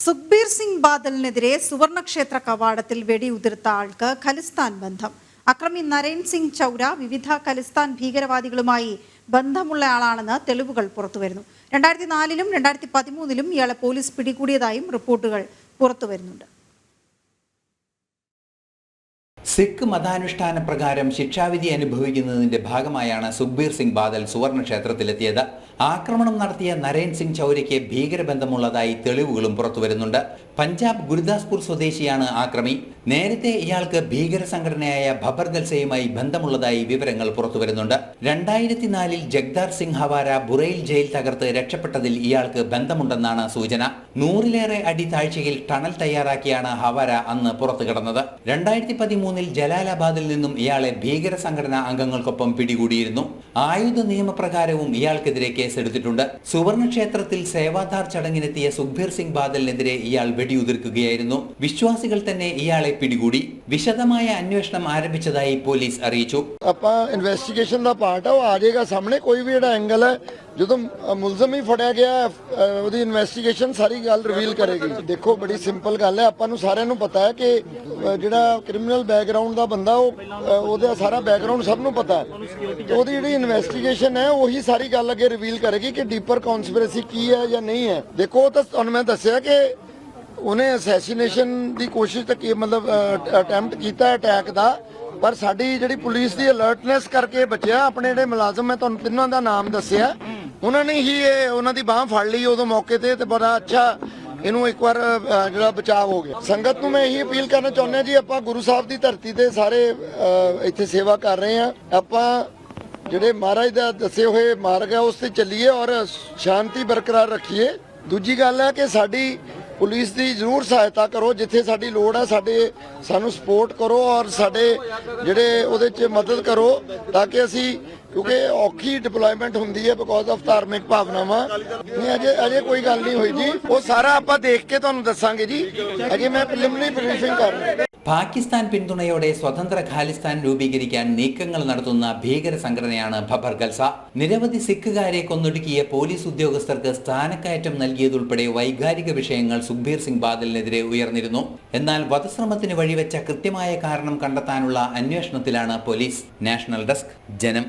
സുഖ്ബീർ സിംഗ് ബാദലിനെതിരെ സുവർണക്ഷേത്ര കവാടത്തിൽ വെടിയുതിർത്ത ആൾക്ക് ഖലിസ്ഥാൻ ബന്ധം. അക്രമി നരേൻ സിംഗ് ചൗര വിവിധ ഖലിസ്ഥാൻ ഭീകരവാദികളുമായി ബന്ധമുള്ളയാളാണെന്ന് തെളിവുകൾ പുറത്തുവരുന്നു. 2004-ലും 2013-ലും ഇയാളെ പോലീസ് പിടികൂടിയതായും റിപ്പോർട്ടുകൾ പുറത്തുവരുന്നുണ്ട്. സിഖ് മതാനുഷ്ഠാന പ്രകാരം ശിക്ഷാവിധി അനുഭവിക്കുന്നതിന്റെ ഭാഗമായാണ് സുഖ്ബീർ സിംഗ് ബാദൽ സുവർണ ക്ഷേത്രത്തിലെത്തിയത്. ആക്രമണം നടത്തിയ നരേൻ സിംഗ് ചൗരയ്ക്ക് ഭീകരബന്ധമുള്ളതായി തെളിവുകളും പുറത്തുവരുന്നുണ്ട്. പഞ്ചാബ് ഗുരുദാസ്പൂർ സ്വദേശിയാണ് ആക്രമി. നേരത്തെ ഇയാൾക്ക് ഭീകര സംഘടനയായ ഭബർ ഖൽസയുമായി ബന്ധമുള്ളതായി വിവരങ്ങൾ പുറത്തുവരുന്നുണ്ട്. 2004-ൽ ജഗ്ദാർ സിംഗ് ഹവാര ബുറൈൽ ജയിൽ തകർത്ത് രക്ഷപ്പെട്ടതിൽ ഇയാൾക്ക് ബന്ധമുണ്ടെന്നാണ് സൂചന. 100-ലേറെ അടി താഴ്ചയിൽ ടണൽ തയ്യാറാക്കിയാണ് ഹവാര അന്ന് പുറത്തു കടന്നത്. 2013-ൽ ജലാലാബാദിൽ നിന്നും ഇയാളെ ഭീകര സംഘടനാ അംഗങ്ങൾക്കൊപ്പം പിടികൂടിയിരുന്നു. ആയുധ നിയമപ്രകാരവും ഇയാൾക്കെതിരെ കേസെടുത്തിട്ടുണ്ട്. സുവർണക്ഷേത്രത്തിൽ സേവാധാർ ചടങ്ങിനെത്തിയ സുഖ്ബീർ സിംഗ് ബാദലിനെതിരെ ഇയാൾ വെടിയുതിർക്കുകയായിരുന്നു. വിശ്വാസികൾ തന്നെ ഇയാളെ പിടികൂടി. വിശദമായ അന്വേഷണം ആരംഭിച്ചതായി പോലീസ് അറിയിച്ചു. ਇਨਵੈਸਟੀਗੇਸ਼ਨ ਦਾ ਪਾਰਟ ਹੈ, ਉਹ ਆ ਜਾਏਗਾ ਸਾਹਮਣੇ। ਕੋਈ ਵੀ ਜਿਹੜਾ ਐਂਗਲ ਹੈ, ਜਦੋਂ ਮੁਲਜ਼ਮ ਹੀ ਫੜਿਆ ਗਿਆ ਉਹਦੀ ਇਨਵੈਸਟੀਗੇਸ਼ਨ ਸਾਰੀ ਗੱਲ ਰਿਵੀਲ ਕਰੇਗੀ। ਦੇਖੋ ਬੜੀ ਸਿੰਪਲ ਗੱਲ ਹੈ, ਆਪਾਂ ਨੂੰ ਸਾਰਿਆਂ ਨੂੰ ਪਤਾ ਹੈ ਕਿ ਜਿਹੜਾ ਕ੍ਰਿਮੀਨਲ ਬੈਕਗ੍ਰਾਉਂਡ ਦਾ ਬੰਦਾ ਉਹਦਾ ਸਾਰਾ ਬੈਕਗ੍ਰਾਉਂਡ ਸਭ ਨੂੰ ਪਤਾ ਹੈ। ਉਹਦੀ ਜਿਹੜੀ ਇਨਵੈਸਟੀਗੇਸ਼ਨ ਹੈ ਉਹੀ ਸਾਰੀ ਗੱਲ ਅੱਗੇ ਰਿਵੀਲ ਕਰੇਗੀ ਕਿ ਡੀਪਰ ਕਨਸਪੀਰੇਸੀ ਕੀ ਹੈ ਜਾਂ ਨਹੀਂ ਹੈ। ਦੇਖੋ ਤਾਂ ਤੁਹਾਨੂੰ ਮੈਂ ਦੱਸਿਆ ਕਿ ਉਹਨੇ ਅਸੈਸੀਨੇਸ਼ਨ ਦੀ ਕੋਸ਼ਿਸ਼ ਤਾਂ मतलब ਅਟੈਂਪਟ ਕੀਤਾ ਅਟੈਕ ਦਾ, ਪਰ ਸਾਡੀ ਜਿਹੜੀ ਪੁਲਿਸ ਦੀ ਅਲਰਟਨੈਸ ਕਰਕੇ ਬਚਿਆ। ਆਪਣੇ ਜਿਹੜੇ ਮੁਲਾਜ਼ਮ ਮੈਂ ਤੁਹਾਨੂੰ ਤਿੰਨਾਂ ਦਾ ਨਾਮ ਦੱਸਿਆ, ਉਹਨਾਂ ਨੇ ਹੀ ਉਹਨਾਂ ਦੀ ਬਾਹ ਫੜ ਲਈ ਉਦੋਂ ਮੌਕੇ ਤੇ ਬੜਾ ਅੱਛਾ ਇਹਨੂੰ ਇੱਕ ਵਾਰ ਜਿਹੜਾ ਬਚਾਅ ਹੋ ਗਿਆ। ਸੰਗਤ ਨੂੰ ਮੈਂ ਇਹੀ ਅਪੀਲ ਕਰਨਾ ਚਾਹੁੰਦਾ ਜੀ, ਆਪਾਂ ਗੁਰੂ ਸਾਹਿਬ ਦੀ ਧਰਤੀ ਤੇ ਸਾਰੇ ਇੱਥੇ ਸੇਵਾ ਕਰ ਰਹੇ ਹਾਂ। ਆਪਾਂ ਜਿਹੜੇ ਮਹਾਰਾਜ ਦਾ ਦੱਸੇ ਹੋਏ ਮਾਰਗ ਹੈ ਉਸ ਤੇ ਚੱਲੀਏ ਔਰ ਸ਼ਾਂਤੀ ਬਰਕਰਾਰ ਰੱਖੀਏ। ਦੂਜੀ ਗੱਲ ਹੈ ਕਿ ਸਾਡੀ ਪੁਲਿਸ ਦੀ ਜ਼ਰੂਰ ਸਹਾਇਤਾ ਕਰੋ, ਜਿੱਥੇ ਸਾਡੀ ਲੋੜ ਹੈ ਸਾਨੂੰ ਸਪੋਰਟ ਕਰੋ ਔਰ ਸਾਡੇ ਜਿਹੜੇ ਉਹਦੇ 'ਚ ਮਦਦ ਕਰੋ, ਤਾਂ ਕਿ ਅਸੀਂ ਕਿਉਂਕਿ ਔਖੀ ਡਿਪਲੋਇਮੈਂਟ ਹੁੰਦੀ ਹੈ ਬਿਕੋਜ਼ ਆਫ ਧਾਰਮਿਕ ਭਾਵਨਾਵਾਂ। ਅਜੇ ਕੋਈ ਗੱਲ ਨਹੀਂ ਹੋਈ ਜੀ, ਉਹ ਸਾਰਾ ਆਪਾਂ ਦੇਖ ਕੇ ਤੁਹਾਨੂੰ ਦੱਸਾਂਗੇ ਜੀ। ਅਜੇ ਮੈਂ ਪ੍രിലിമിനറി ബ്രീഫിംഗ് ਕਰ ਰਿਹਾ। പാകിസ്ഥാൻ പിന്തുണയോടെ സ്വതന്ത്ര ഖാലിസ്ഥാൻ രൂപീകരിക്കാൻ നീക്കങ്ങൾ നടത്തുന്ന ഭീകര സംഘടനയാണ് ഭബർ ഖൽസ. നിരവധി സിഖുകാരെ കൊന്നൊടുക്കിയ പോലീസ് ഉദ്യോഗസ്ഥർക്ക് സ്ഥാനക്കയറ്റം നൽകിയതുൾപ്പെടെ വൈകാരിക വിഷയങ്ങൾ സുഖ്ബീർ സിംഗ് ബാദലിനെതിരെ ഉയർന്നിരുന്നു. എന്നാൽ വധശ്രമത്തിന് വഴിവെച്ച കൃത്യമായ കാരണം കണ്ടെത്താനുള്ള അന്വേഷണത്തിലാണ് പോലീസ്. നാഷണൽ ഡെസ്ക്, ജനം.